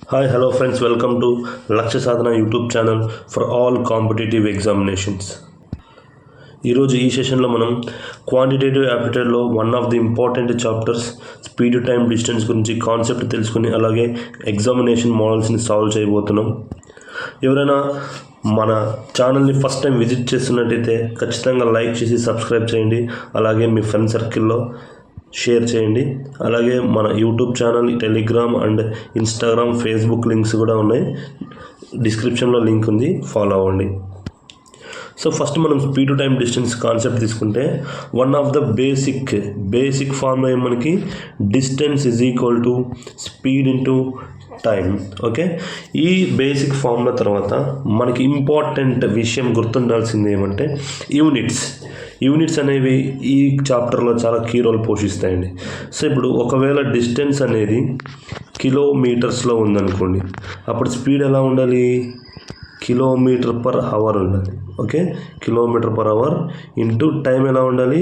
Hi, hello friends, welcome to Lakshya Sadhana YouTube channel for all competitive examinations. ఈరోజు ఈ సెషన్లో మనం quantitative యాప్టిట్యూడ్లో one of the important chapters speed time distance గురించి concept తెలుసుకుని అలాగే ఎగ్జామినేషన్ మోడల్స్ని సాల్వ్ చేయబోతున్నాం. ఎవరైనా మన ఛానల్ని ఫస్ట్ టైం విజిట్ చేస్తున్నట్టయితే ఖచ్చితంగా లైక్ చేసి సబ్స్క్రైబ్ చేయండి. అలాగే మీ ఫ్రెండ్ సర్కిల్లో షేర్ చేయండి. అలాగే మన YouTube channel, Telegram and Instagram, Facebook links కూడా ఉన్నాయి. డిస్క్రిప్షన్లో లింక్ ఉంది, ఫాలో అవ్వండి. సో ఫస్ట్ మనం speed to time distance concept తీసుకుంటే one of the basic formula మనకి distance is equal to speed into time. Okay, ఈ బేసిక్ ఫార్ములా తర్వాత మనకి ఇంపార్టెంట్ విషయం గుర్తుండాల్సింది ఏమంటే యూనిట్స్ అనేవి ఈ చాప్టర్లో చాలా కీ రోల్ పోషిస్తాయండి. సో ఇప్పుడు ఒకవేళ డిస్టెన్స్ అనేది కిలోమీటర్స్లో ఉందనుకోండి, అప్పుడు స్పీడ్ ఎలా ఉండాలి? కిలోమీటర్ పర్ అవర్ ఉండాలి. Okay, kilometre per hour into time ఎలా ఉండాలి?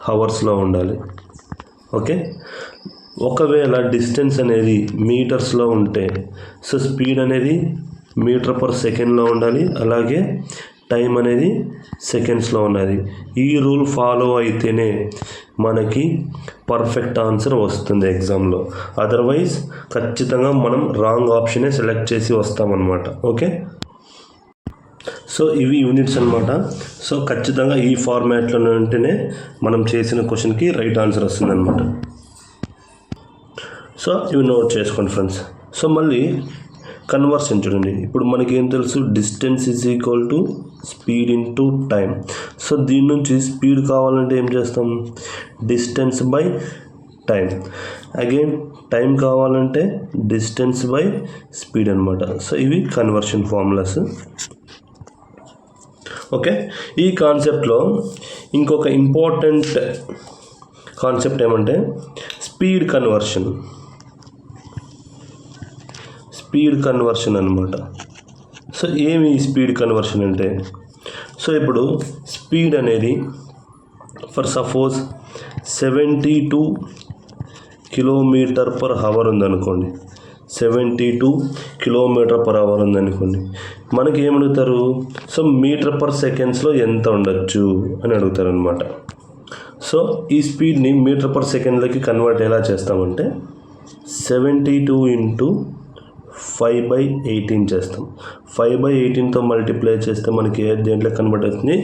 హవర్స్లో ఉండాలి. ఓకే, ఒకవేళ డిస్టెన్స్ అనేది మీటర్స్లో ఉంటే సో స్పీడ్ అనేది మీటర్ పర్ సెకండ్లో ఉండాలి. అలాగే టైం అనేది సెకండ్స్లో ఉన్నది. ఈ రూల్ ఫాలో అయితేనే మనకి పర్ఫెక్ట్ ఆన్సర్ వస్తుంది ఎగ్జామ్లో. అదర్వైజ్ ఖచ్చితంగా మనం రాంగ్ ఆప్షనే సెలెక్ట్ చేసి వస్తామన్నమాట. ఓకే, సో ఇవి యూనిట్స్ అనమాట. సో ఖచ్చితంగా ఈ ఫార్మాట్లో ఉంటేనే మనం చేసిన క్వశ్చన్కి రైట్ ఆన్సర్ వస్తుంది అనమాట. సో ఇవి నోట్ చేసుకోండి ఫ్రెండ్స్. సో మళ్ళీ కన్వర్షన్ చూడండి. ఇప్పుడు మనకి ఏం తెలుసు? Distance is equal to speed into time. So దీని నుంచి స్పీడ్ కావాలంటే ఏం చేస్తాం? Distance by time. Again time కావాలంటే డిస్టెన్స్ బై స్పీడ్ అనమాట. సో ఇవి కన్వర్షన్ ఫార్ములాస్. ఓకే, ఈ కాన్సెప్ట్లో ఇంకొక ఇంపార్టెంట్ కాన్సెప్ట్ ఏమంటే స్పీడ్ కన్వర్షన్ అనమాట. సో ఏమి స్పీడ్ కన్వర్షన్ అంటే, సో ఇప్పుడు స్పీడ్ అనేది for suppose 72 kilometre per hour ఉందనుకోండి, 72 కిలోమీటర్ పర్ అవర్ ఉందనుకోండి, మనకి ఏమడుగుతారు? సో మీటర్ పర్ సెకండ్స్లో ఎంత ఉండొచ్చు అని అడుగుతారు అనమాట. సో ఈ స్పీడ్ని మీటర్ పర్ సెకండ్లకి కన్వర్ట్ ఎలా చేస్తామంటే 72 ఇంటూ 5/18 చేస్తాం. 5/18తో మల్టిప్లై చేస్తే మనకి దేంట్లో కన్వర్ట్ అవుతుంది?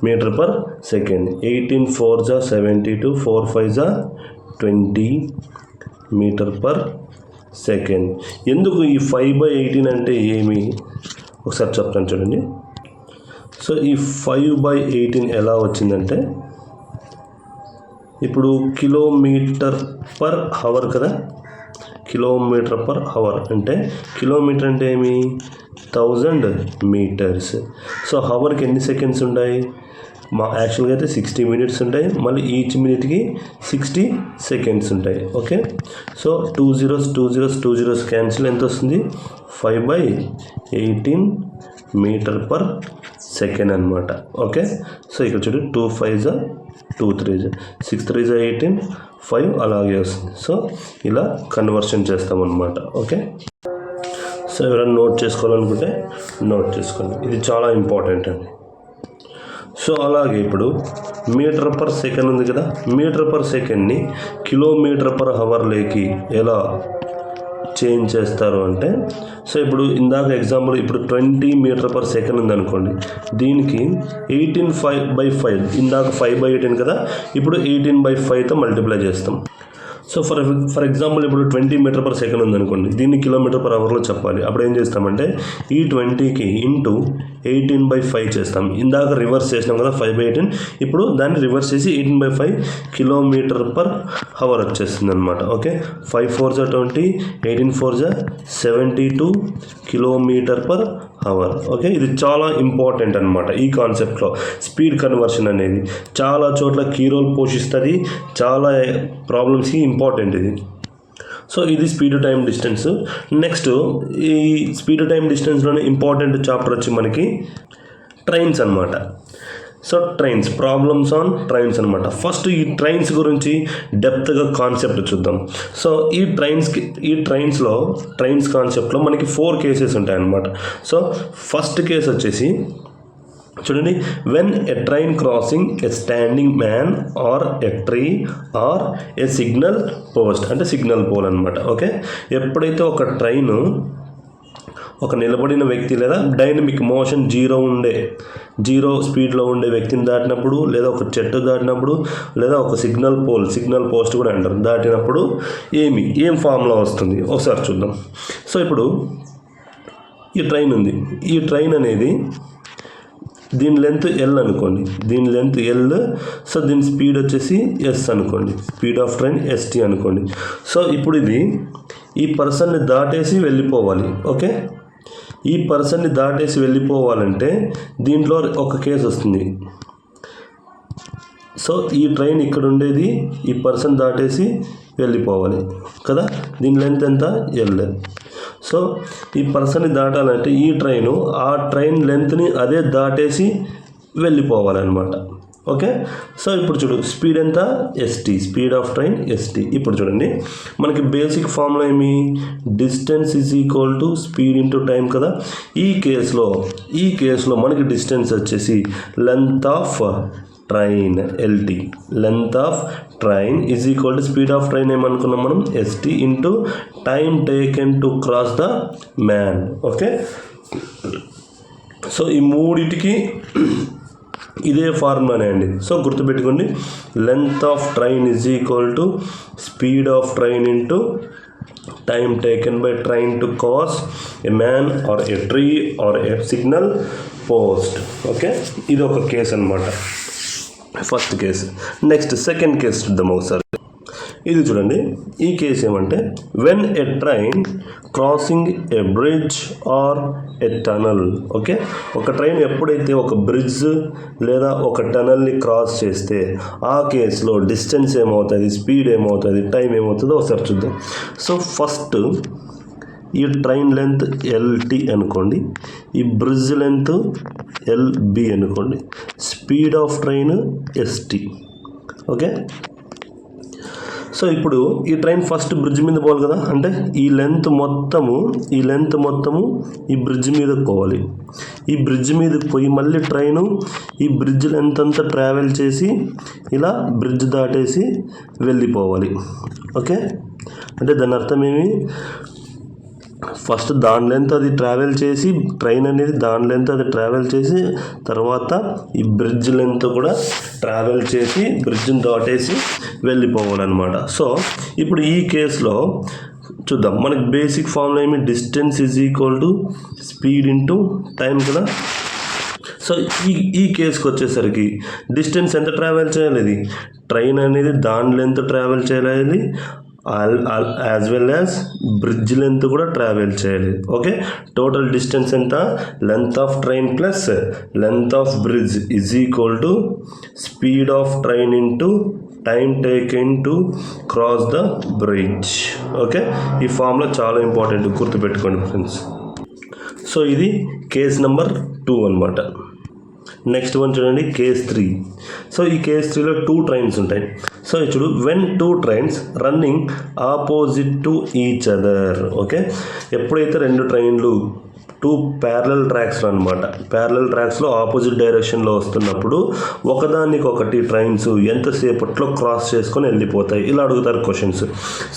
Metre per second. 18 4 జా 72, 4 5 జా 20 మీటర్ పర్ సెకండ్. ఎందుకు ఈ 5/18 అంటే ఏమి ఒకసారి చెప్తాను చూడండి. సో ఈ 5/18 ఎలా వచ్చిందంటే, ఇప్పుడు కిలోమీటర్ పర్ అవర్ కదా, కిలోమీటర్ పర్ అవర్ అంటే కిలోమీటర్ అంటే ఏమి? 1000 మీటర్స్. సో అవర్కి ఎన్ని సెకండ్స్ ఉంటాయి? యాక్చువల్గా అయితే 60 మినిట్స్ ఉంటాయి. మళ్ళీ ఈచ్ మినిట్కి 60 సెకండ్స్ ఉంటాయి. ఓకే, సో 2 zeros క్యాన్సిల్ ఎంత వస్తుంది? 5/18 మీటర్ పర్ సెకండ్ అనమాట. ఓకే, సో ఇక్కడ చూడు 2 5 జా 2 3 జా 6 3 జా 18 5 అలాగే వస్తుంది. సో ఇలా కన్వర్షన్ చేస్తామన్నమాట. ఓకే, సో ఎవరైనా నోట్ చేసుకోవాలనుకుంటే నోట్ చేసుకోండి, ఇది చాలా ఇంపార్టెంట్ అండి. సో అలాగే ఇప్పుడు మీటర్ పర్ సెకండ్ ఉంది కదా, మీటర్ పర్ సెకండ్ని కిలోమీటర్ పర్ అవర్లోకి ఎలా చేంజ్ చేస్తారు అంటే, సో ఇప్పుడు ఇందాక ఎగ్జాంపుల్ ఇప్పుడు 20 మీటర్ పర్ సెకండ్ ఉందనుకోండి, దీనికి 18/5 ఇందాక 5/18 కదా, ఇప్పుడు 18/5తో మల్టిప్లై చేస్తాం. సో ఫర్ ఎగ్జాంపుల్ ఇప్పుడు 20 మీటర్ పర్ సెకండ్ ఉందనుకోండి, దీన్ని కిలోమీటర్ పర్ అవర్లో చెప్పాలి. అప్పుడు ఏం చేస్తామంటే ఈ 20కి ఇంటూ 18/5 చేస్తాం. ఇందాక రివర్స్ చేసినాం కదా 5/18, ఇప్పుడు దాన్ని రివర్స్ చేసి 18/5 కిలోమీటర్ పర్ అవర్ వచ్చేస్తుంది అనమాట. ఓకే, 5 4 జా 20, 18 4 జా 72 కిలోమీటర్ పర్ అవర్. ఓకే, ఇది చాలా ఇంపార్టెంట్ అనమాట. ఈ కాన్సెప్ట్లో స్పీడ్ కన్వర్షన్ అనేది చాలా చోట్ల కీ రోల్ పోషిస్తుంది. చాలా ప్రాబ్లమ్స్కి ఇంపార్టెంట్ ఇది. సో ఇది speed to time distance. Next ఈ స్పీడ్ టు టైం డిస్టెన్స్లోనే ఇంపార్టెంట్ చాప్టర్ వచ్చి మనకి ట్రైన్స్ అనమాట. So trains, problems on trains అనమాట. ఫస్ట్ ఈ ట్రైన్స్ గురించి డెప్త్గా కాన్సెప్ట్ చూద్దాం. సో ఈ ట్రైన్స్ కాన్సెప్ట్లో మనకి 4 కేసెస్ ఉంటాయన్నమాట. సో ఫస్ట్ కేసు వచ్చేసి చూడండి, when a train crossing a standing man or a tree or a signal post, అంటే సిగ్నల్ పోల్ అనమాట. ఓకే, ఎప్పుడైతే ఒక ట్రైన్ ఒక నిలబడిన వ్యక్తి లేదా డైనమిక్ మోషన్ జీరో స్పీడ్లో ఉండే వ్యక్తిని దాటినప్పుడు, లేదా ఒక చెట్టు దాటినప్పుడు, లేదా ఒక సిగ్నల్ పోస్ట్ కూడా అంటారు, దాటినప్పుడు ఏం ఫామ్లో వస్తుంది ఒకసారి చూద్దాం. సో ఇప్పుడు ఈ ట్రైన్ ఉంది. ఈ ట్రైన్ అనేది దీని లెంత్ ఎల్ అనుకోండి, సో దీని స్పీడ్ వచ్చేసి ఎస్ అనుకోండి, స్పీడ్ ఆఫ్ ట్రైన్ ఎస్టీ అనుకోండి. సో ఇప్పుడు ఇది ఈ పర్సన్ని దాటేసి వెళ్ళిపోవాలి. ఓకే, ఈ పర్సన్ని దాటేసి వెళ్ళిపోవాలంటే దీంట్లో ఒక కేసు వస్తుంది. సో ఈ ట్రైన్ ఇక్కడ ఉండేది ఈ పర్సన్ దాటేసి వెళ్ళిపోవాలి కదా, దీని లెంత్ ఎంత ఎల్. సో ఈ పర్సన్ని దాటాలంటే ఈ ట్రైను ఆ ట్రైన్ లెంత్ని అదే దాటేసి వెళ్ళిపోవాలన్నమాట. ఓకే, సో ఇప్పుడు చూడు, స్పీడ్ ఎంత ST, speed of train ST. ఇప్పుడు చూడండి, మనకి బేసిక్ ఫార్ములా ఏమి, distance is equal to speed into time కదా. ఈ కేసులో మనకి డిస్టెన్స్ వచ్చేసి length of train LT, length of train is equal to speed of train ఏమనుకున్నాం మనం, ST into time taken to cross the man. Okay, so ఈ మూడింటికి ఇదే ఫార్ములానే అండి. సో గుర్తుపెట్టుకోండి, length of train is equal to speed of train into time taken by train to cross a man or a tree or a signal post. Okay, ఇది ఒక case అనమాట, first case. Next second case చూద్దాం ఒకసారి. ఇది చూడండి, ఈ case ఏమంటే, when a train crossing a bridge or a tunnel. Okay, ఒక ట్రైన్ ఎప్పుడైతే ఒక బ్రిడ్జ్ లేదా ఒక టనల్ని క్రాస్ చేస్తే ఆ కేసులో డిస్టెన్స్ ఏమవుతుంది, స్పీడ్ ఏమవుతుంది, టైం ఏమవుతుందో ఒకసారి చూద్దాం. సో ఫస్ట్ ఈ ట్రైన్ లెంత్ ఎల్టీ అనుకోండి, ఈ బ్రిడ్జ్ లెంత్ ఎల్బి అనుకోండి, speed of train ST. Okay, so ఇప్పుడు ఈ ట్రైన్ ఫస్ట్ బ్రిడ్జ్ మీద పోవాలి కదా, అంటే ఈ లెంత్ మొత్తము ఈ బ్రిడ్జ్ మీదకి పోవాలి. ఈ బ్రిడ్జ్ మీదకి పోయి మళ్ళీ ట్రైను ఈ బ్రిడ్జ్ లెంత్ అంతా ట్రావెల్ చేసి ఇలా బ్రిడ్జ్ దాటేసి వెళ్ళిపోవాలి. ఓకే, అంటే దాని అర్థం ఏమి, ఫస్ట్ దాని లెంత్ అది ట్రావెల్ చేసి, ట్రైన్ అనేది దాని లెంత్ అది ట్రావెల్ చేసి, తర్వాత ఈ బ్రిడ్జ్ లెంత్ కూడా ట్రావెల్ చేసి బ్రిడ్జ్ని దాటేసి వెళ్ళిపోవాలన్నమాట. సో ఇప్పుడు ఈ కేసులో చూద్దాం, మనకి బేసిక్ ఫార్ములా ఏమి, distance is equal to speed into time కదా. సో ఈ కేసుకి వచ్చేసరికి డిస్టెన్స్ ఎంత ట్రావెల్ చేయాలి, ట్రైన్ అనేది దాని లెంత్ ట్రావెల్ చేయాలి, as well as bridge length కూడా ట్రావెల్ చేయాలి. ఓకే, టోటల్ డిస్టెన్స్ ఎంత, length of train plus length of bridge is equal to speed of train into time taken to cross the bridge. Okay, ఈ formula చాలా important, గుర్తుపెట్టుకోండి friends. So ఇది case number 2 అనమాట. Next one చూడండి, case 3. So ఈ case 3లో 2 trains ఉంటాయి. So చూడు, when 2 trains running opposite to each other. Okay, ఎప్పుడైతే 2 ట్రైన్లు 2 ప్యారలల్ ట్రాక్స్లో అనమాట, ప్యారలల్ ట్రాక్స్లో ఆపోజిట్ డైరెక్షన్లో వస్తున్నప్పుడు ఒకదానికొకటి ట్రైన్స్ ఎంతసేపట్లో క్రాస్ చేసుకొని వెళ్ళిపోతాయి, ఇలా అడుగుతారు క్వశ్చన్స్.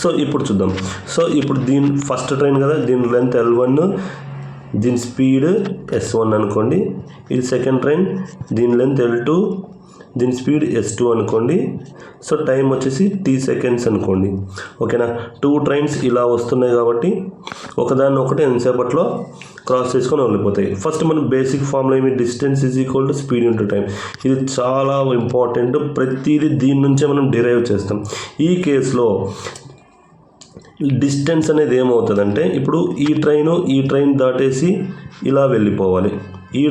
సో ఇప్పుడు చూద్దాం. సో ఇప్పుడు దీని ఫస్ట్ ట్రైన్ కదా, దీని లెంత్ L1, దీని స్పీడ్ S1 అనుకోండి. ఇది సెకండ్ ట్రైన్, దీని లెంత్ L2, దీని స్పీడ్ S2 అనుకోండి. సో టైం వచ్చేసి T సెకండ్స్ అనుకోండి. ఓకేనా, 2 ట్రైన్స్ ఇలా వస్తున్నాయి కాబట్టి ఒకదాన్ని ఒకటి ఎంతసేపట్లో క్రాస్ చేసుకొని వెళ్ళిపోతాయి. ఫస్ట్ మన బేసిక్ ఫార్ములా ఏమి, distance is equal to speed into time. ఇది చాలా ఇంపార్టెంట్, ప్రతిదీ దీని నుంచే మనం డిరైవ్ చేస్తాం. ఈ కేసులో డిస్టెన్స్ అనేది ఏమవుతుందంటే, ఇప్పుడు ఈ ట్రైన్ దాటేసి ఇలా వెళ్ళిపోవాలి, ఈ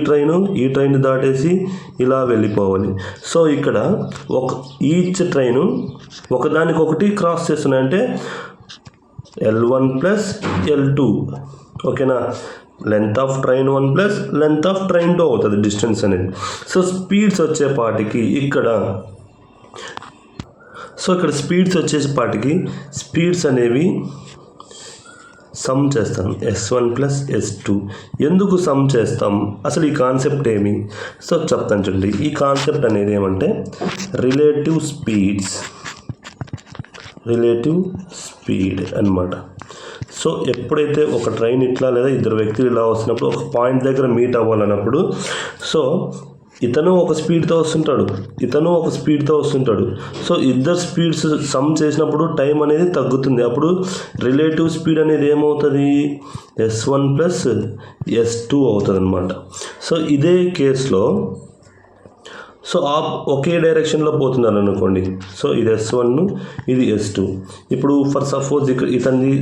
ట్రైన్ దాటేసి ఇలా వెళ్ళిపోవాలి. సో ఇక్కడ ఈచ్ ట్రైను ఒకదానికొకటి క్రాస్ చేస్తున్నాయంటే L1 ప్లస్ L2. ఓకేనా, length of train 1 plus length of train 2 అవుతుంది డిస్టెన్స్ అనేది. సో స్పీడ్స్ వచ్చేపాటికి ఇక్కడ స్పీడ్స్ అనేవి సమ్ చేస్తాం S1 ప్లస్ S2. ఎందుకు సమ్ చేస్తాం, అసలు ఈ కాన్సెప్ట్ ఏమి? సో చెప్తాను చూడండి. ఈ కాన్సెప్ట్ అనేది ఏమంటే రిలేటివ్ స్పీడ్ అన్నమాట. సో ఎప్పుడైతే ఒక ట్రైన్ ఇట్లా లేదా ఇద్దరు వ్యక్తులు ఇలా వస్తున్నప్పుడు ఒక పాయింట్ దగ్గర మీట్ అవ్వాలన్నప్పుడు సో ఇతను ఒక స్పీడ్తో వస్తుంటాడు. సో ఇద్దరు స్పీడ్స్ సమ్ చేసినప్పుడు టైం అనేది తగ్గుతుంది. అప్పుడు రిలేటివ్ స్పీడ్ అనేది ఏమవుతుంది, S1 ప్లస్ S2 అవుతుంది అనమాట. సో ఇదే కేసులో సో ఒకే డైరెక్షన్లో పోతున్నారు అనుకోండి. సో ఇది S1, ఇది S2. ఇప్పుడు ఫర్ సపోజ్ ఇక్కడ ఇతనిది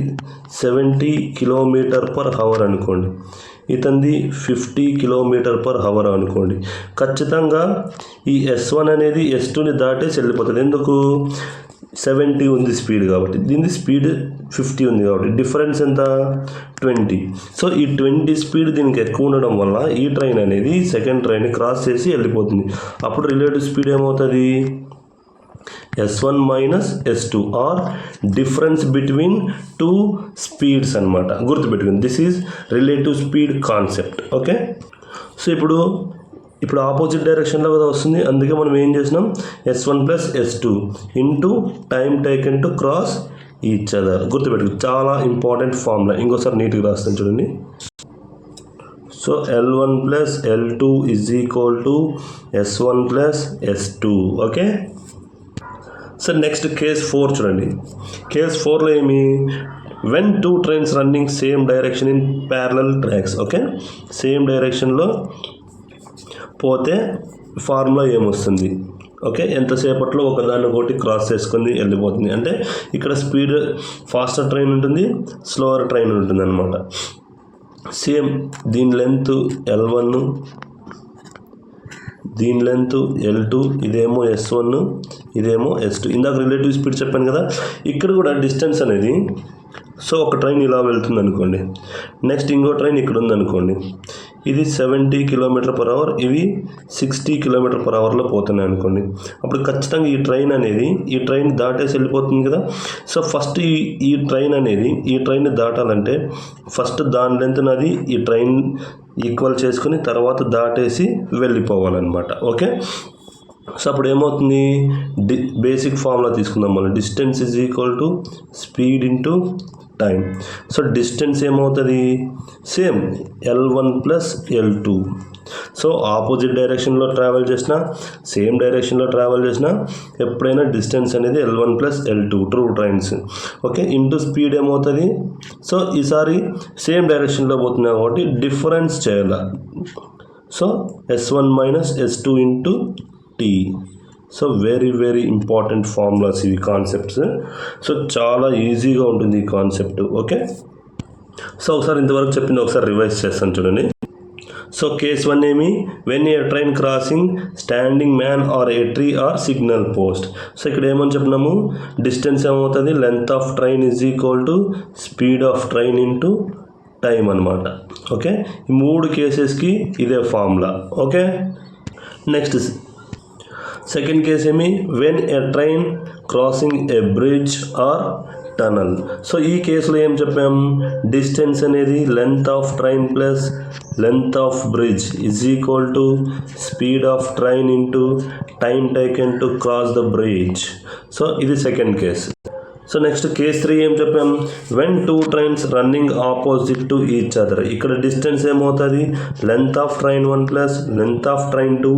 70 km/h అనుకోండి, ఇతనిది 50 km/h అనుకోండి. ఖచ్చితంగా ఈ S1 అనేది S2ని దాటేసి వెళ్ళిపోతుంది. ఎందుకు, 70 ఉంది స్పీడ్ కాబట్టి, దీని స్పీడ్ 50 ఉంది కాబట్టి డిఫరెన్స్ ఎంత, 20. సో ఈ 20 స్పీడ్ దీనికి ఎక్కువ ఉండడం వల్ల ఈ ట్రైన్ అనేది సెకండ్ ట్రైన్ క్రాస్ చేసి వెళ్ళిపోతుంది. అప్పుడు రిలేటివ్ స్పీడ్ ఏమవుతుంది, S1 minus S2 or difference between two speeds అనమాట. గుర్తుపెట్టుకుని this is relative speed concept. Okay, so ఇప్పుడు ఆపోజిట్ డైరెక్షన్లో కదా వస్తుంది. అందుకే మనం ఏం చేసినాం, S1 plus S2 into time taken to cross each other. గుర్తుపెట్టుకు, చాలా ఇంపార్టెంట్ ఫార్ములా. ఇంకోసారి నీట్గా రాస్తాను చూడండి. So L1 plus L2 is equal to S1 plus S2. Okay, so next case 4 చూడండి. కేస్ 4లో ఏమి, when two trains running same direction in parallel tracks. Okay, same డైరెక్షన్లో పోతే ఫార్ములా ఏమొస్తుంది, ఓకే, ఎంతసేపట్లో ఒకదాన్ని ఒకటి క్రాస్ చేసుకొని వెళ్ళిపోతుంది. అంటే ఇక్కడ స్పీడ్ ఫాస్టర్ ట్రైన్ ఉంటుంది, స్లోవర్ ట్రైన్ ఉంటుంది అనమాట. సేమ్ దీని లెంత్ L1, దీని లెంత్ L2, ఇదేమో S1, ఇదేమో S2. ఇందాక రిలేటివ్ స్పీడ్ చెప్పాను కదా, ఇక్కడ కూడా డిస్టెన్స్ అనేది, సో ఒక ట్రైన్ ఇలా వెళ్తుంది అనుకోండి, నెక్స్ట్ ఇంకో ట్రైన్ ఇక్కడ ఉందనుకోండి, ఇది 70 km/h, ఇవి 60 km/hలో పోతున్నాయి అనుకోండి. అప్పుడు ఖచ్చితంగా ఈ ట్రైన్ దాటేసి వెళ్ళిపోతుంది కదా. సో ఫస్ట్ ఈ ట్రైన్ దాటాలంటే ఫస్ట్ దాని లెంత్ నాది ఈ ట్రైన్ ఈక్వల్ చేసుకుని తర్వాత దాటేసి వెళ్ళిపోవాలన్నమాట. ఓకే, సో అప్పుడు ఏమవుతుంది, బేసిక్ ఫార్ములా తీసుకుందాం మనం. Distance is equal to speed into time. So distance ఏమవుతుంది, same L1 plus L2. So opposite డైరెక్షన్లో ట్రావెల్ చేసినా, సేమ్ డైరెక్షన్లో ట్రావెల్ చేసినా ఎప్పుడైనా డిస్టెన్స్ అనేది L1 plus L2 two trains. Okay, into speed ఏమవుతుంది, సో ఈసారి సేమ్ డైరెక్షన్లో పోతున్నా కాబట్టి డిఫరెన్స్ చేయాలి. So S1 minus S2 into T. So very important formulas ఇవి, కాన్సెప్ట్స్. సో చాలా ఈజీగా ఉంటుంది ఈ కాన్సెప్ట్. ఓకే, సో ఒకసారి ఇంతవరకు చెప్పింది ఒకసారి రివైజ్ చేస్తాను చూడండి. సో కేస్ 1 ఏమి, when a train crossing standing man or a tree or signal post. So ఇక్కడ ఏమని చెప్పినాము, డిస్టెన్స్ ఏమవుతుంది, length of train is equal to speed of train into time అనమాట. ఓకే, ఈ 3 కేసెస్కి ఇదే formula. Okay, next second case ఏమి, when a train crossing a bridge or tunnel. So ఈ కేసులో ఏం చెప్పాం, డిస్టెన్స్ అనేది length of train plus length of bridge is equal to speed of train into time taken to cross the bridge. So ఇది second case. So next case 3 ఏం చెప్పాం, when two trains running opposite to each other. ఇక్కడ distance ఏమవుతుంది, length of train 1 plus length of train 2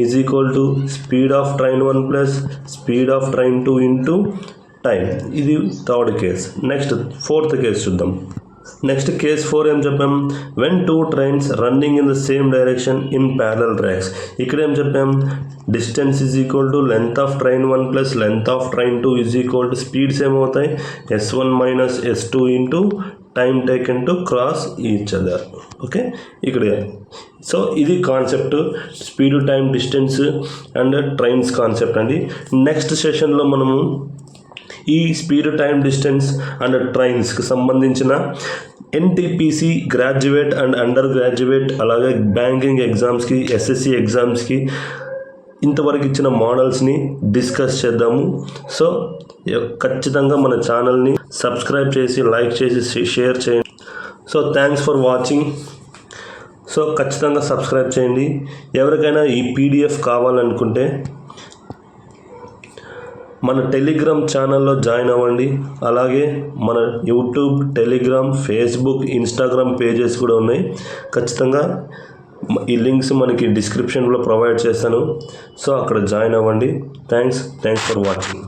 is equal to speed of train 1 plus speed of train 2 into time. ఇది third case. Next fourth case చూద్దాం. Next case 4 ఏం చెప్పాం, when two trains running in the same direction in parallel tracks. ఇక్కడ ఏం చెప్పాం, distance is equal to length of train 1 plus length of train 2 is equal to speeds ఏమవుతాయి, S1 minus S2 into time taken to cross each other. Okay, ఇక్కడ so ఇది concept, speed, time, distance and trains concept అండి. Next సెషన్లో మనము ఈ speed, time, distance and ట్రైన్స్కి సంబంధించిన NTPC graduate and under graduate, అలాగే banking ఎగ్జామ్స్కి, ఎస్ఎస్సి ఎగ్జామ్స్కి ఇంతవరకు ఇచ్చిన మోడల్స్ని డిస్కస్ చేద్దాము. సో ఖచ్చితంగా మన ఛానల్ని సబ్స్క్రైబ్ చేసి, లైక్ చేసి, షేర్ చేయండి. So thanks for watching. So ఖచ్చితంగా సబ్స్క్రైబ్ చేయండి. ఎవరికైనా ఈ పీడిఎఫ్ కావాలనుకుంటే మన టెలిగ్రామ్ ఛానల్లో జాయిన్ అవ్వండి. అలాగే మన YouTube, Telegram, Facebook, Instagram pages కూడా ఉన్నాయి. ఖచ్చితంగా ఈ లింక్స్ మనకి డిస్క్రిప్షన్లో ప్రొవైడ్ చేస్తాను. సో అక్కడ జాయిన్ అవ్వండి. Thanks for watching.